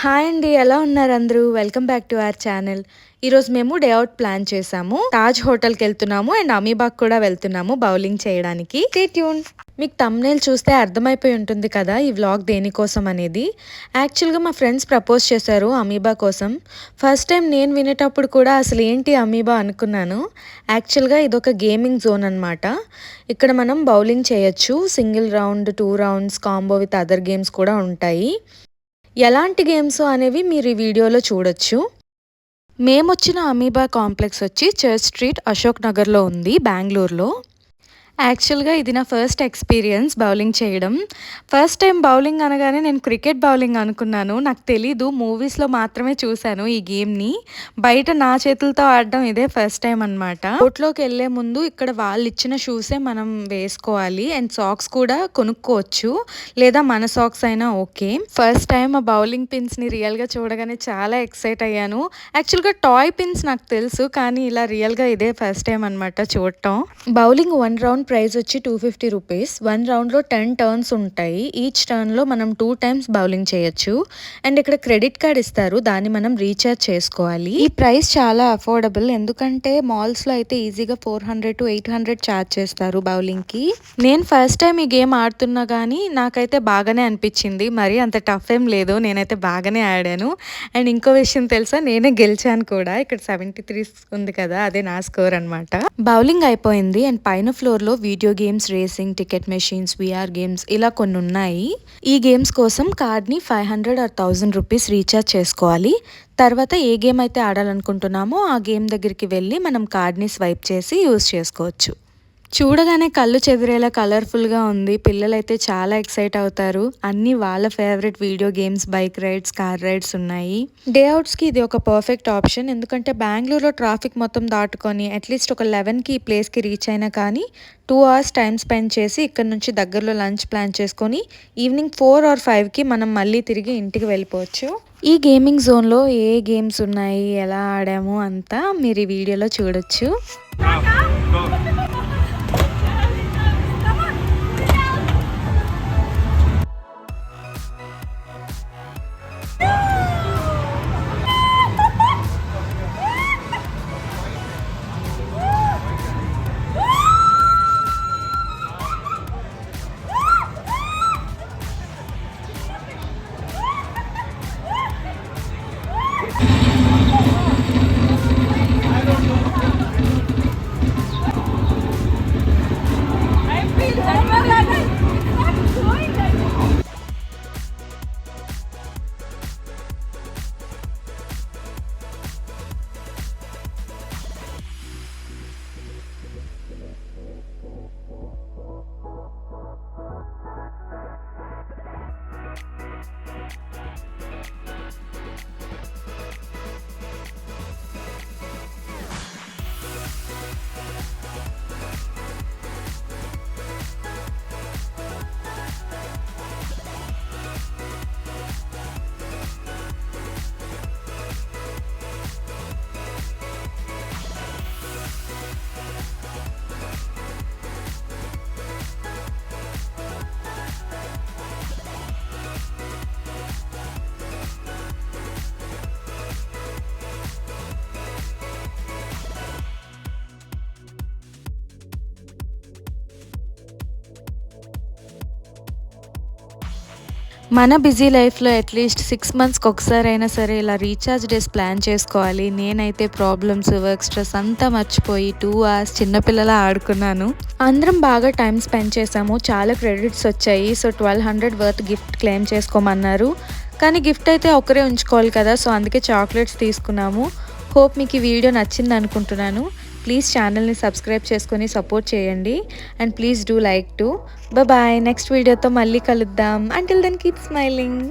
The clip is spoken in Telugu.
హాయ్ అండి, ఎలా ఉన్నారు అందరూ? Welcome back to our channel. ఈరోజు మేము డే అవుట్ ప్లాన్ చేసాము. తాజ్ హోటల్కి వెళ్తున్నాము అండ్ అమీబాగ్ కూడా వెళ్తున్నాము బౌలింగ్ చేయడానికి. Stay tune. మీకు థంబ్నెయిల్ చూస్తే అర్థమైపోయి ఉంటుంది కదా ఈ వ్లాగ్ దేనికోసం అనేది. యాక్చువల్గా మా ఫ్రెండ్స్ ప్రపోజ్ చేశారు అమీబా కోసం. ఫస్ట్ టైం నేను వినేటప్పుడు కూడా అసలు ఏంటి అమీబా అనుకున్నాను. యాక్చువల్గా ఇదొక గేమింగ్ జోన్ అనమాట. ఇక్కడ మనం బౌలింగ్ చేయొచ్చు. Single round, 2 rounds, combo with other games కూడా ఉంటాయి. ఎలాంటి గేమ్స్ అనేవి మీరు ఈ వీడియోలో చూడొచ్చు. మేమొచ్చిన అమీబా కాంప్లెక్స్ వచ్చి చర్చ్ స్ట్రీట్, అశోక్ నగర్లో ఉంది, బెంగళూరులో. యాక్చువల్గా ఇది నా ఫస్ట్ ఎక్స్పీరియన్స్ బౌలింగ్ చేయడం. ఫస్ట్ టైం బౌలింగ్ అనగానే నేను క్రికెట్ బౌలింగ్ అనుకున్నాను. నాకు తెలీదు, మూవీస్లో మాత్రమే చూశాను ఈ గేమ్ని. బయట నా చేతులతో ఆడడం ఇదే ఫస్ట్ టైం అనమాట. కోర్ట్లోకి వెళ్ళే ముందు ఇక్కడ వాళ్ళు ఇచ్చిన షూసే మనం వేసుకోవాలి అండ్ సాక్స్ కూడా కొనుక్కోవచ్చు, లేదా మన సాక్స్ అయినా ఓకే. ఫస్ట్ టైం ఆ బౌలింగ్ పిన్స్ని రియల్గా చూడగానే చాలా ఎక్సైట్ అయ్యాను. యాక్చువల్గా టాయ్ పిన్స్ నాకు తెలుసు, కానీ ఇలా రియల్గా ఇదే ఫస్ట్ టైం అనమాట చూడటం. బౌలింగ్ 1 రౌండ్ ప్రైస్ వచ్చి 250 రూపీస్. 1 రౌండ్లో 10 టర్న్స్ ఉంటాయి. ఈచ్ టర్న్లో మనం 2 టైమ్స్ బౌలింగ్ చేయొచ్చు. అండ్ ఇక్కడ క్రెడిట్ కార్డ్ ఇస్తారు, దాన్ని మనం రీఛార్జ్ చేసుకోవాలి. ఈ ప్రైస్ చాలా అఫోర్డబుల్, ఎందుకంటే మాల్స్లో అయితే ఈజీగా 400 to 800 ఛార్జ్ చేస్తారు బౌలింగ్కి. నేను ఫస్ట్ టైం ఈ గేమ్ ఆడుతున్నా కానీ నాకైతే బాగానే అనిపించింది. మరి అంత టఫ్ ఏం లేదు, నేనైతే బాగానే ఆడాను. అండ్ ఇంకో విషయం తెలుసా, నేనే గెలిచాను కూడా. ఇక్కడ 73 ఉంది కదా, అదే నా స్కోర్ అనమాట. బౌలింగ్ అయిపోయింది అండ్ పైన ఫ్లోర్లో video games, racing, ticket machines, VR games ఇలా కొన్ని ఉన్నాయి. ఈ గేమ్స్ కోసం కార్డ్ని 500 or 1000 రూపీస్ రీఛార్జ్ చేసుకోవాలి. తర్వాత ఏ గేమ్ అయితే ఆడాలనుకుంటున్నామో ఆ గేమ్ దగ్గరికి వెళ్ళి మనం కార్డ్ని స్వైప్ చేసి యూజ్ చేసుకోవచ్చు. చూడగానే కళ్ళు చెదిరేలా కలర్ఫుల్గా ఉంది. పిల్లలైతే చాలా ఎక్సైట్ అవుతారు. అన్నీ వాళ్ళ favourite video games, bike rides, car rides ఉన్నాయి. డే అవుట్స్కి ఇది ఒక పర్ఫెక్ట్ ఆప్షన్, ఎందుకంటే బెంగళూరులో ట్రాఫిక్ మొత్తం దాటుకొని అట్లీస్ట్ ఒక 11కి ఈ ప్లేస్కి రీచ్ అయినా కానీ 2 hours టైం స్పెండ్ చేసి ఇక్కడ నుంచి దగ్గరలో లంచ్ ప్లాన్ చేసుకొని ఈవినింగ్ 4 or 5కి మనం మళ్ళీ తిరిగి ఇంటికి వెళ్ళిపోవచ్చు. ఈ గేమింగ్ జోన్లో ఏ గేమ్స్ ఉన్నాయి, ఎలా ఆడాము అంతా మీరు ఈ వీడియోలో చూడొచ్చు. మన బిజీ లైఫ్లో అట్లీస్ట్ 6 monthsకి ఒకసారి అయినా సరే ఇలా రీఛార్జ్ డేస్ ప్లాన్ చేసుకోవాలి. నేనైతే ప్రాబ్లమ్స్, వర్క్ స్ట్రెస్ అంతా మర్చిపోయి 2 hours చిన్నపిల్లలా ఆడుకున్నాను. అందరం బాగా టైం స్పెండ్ చేసాము. చాలా క్రెడిట్స్ వచ్చాయి. సో 1200 వర్త్ గిఫ్ట్ క్లెయిమ్ చేసుకోమన్నారు. కానీ గిఫ్ట్ అయితే ఒకరే ఉంచుకోవాలి కదా, సో అందుకే చాక్లెట్స్ తీసుకున్నాము. హోప్ మీకు ఈ వీడియో నచ్చింది అనుకుంటున్నాను. ప్లీజ్ ఛానల్ని సబ్స్క్రైబ్ చేసుకొని సపోర్ట్ చేయండి and please do like too. Bye. Next వీడియోతో మళ్ళీ కలుద్దాం. Until then keep smiling.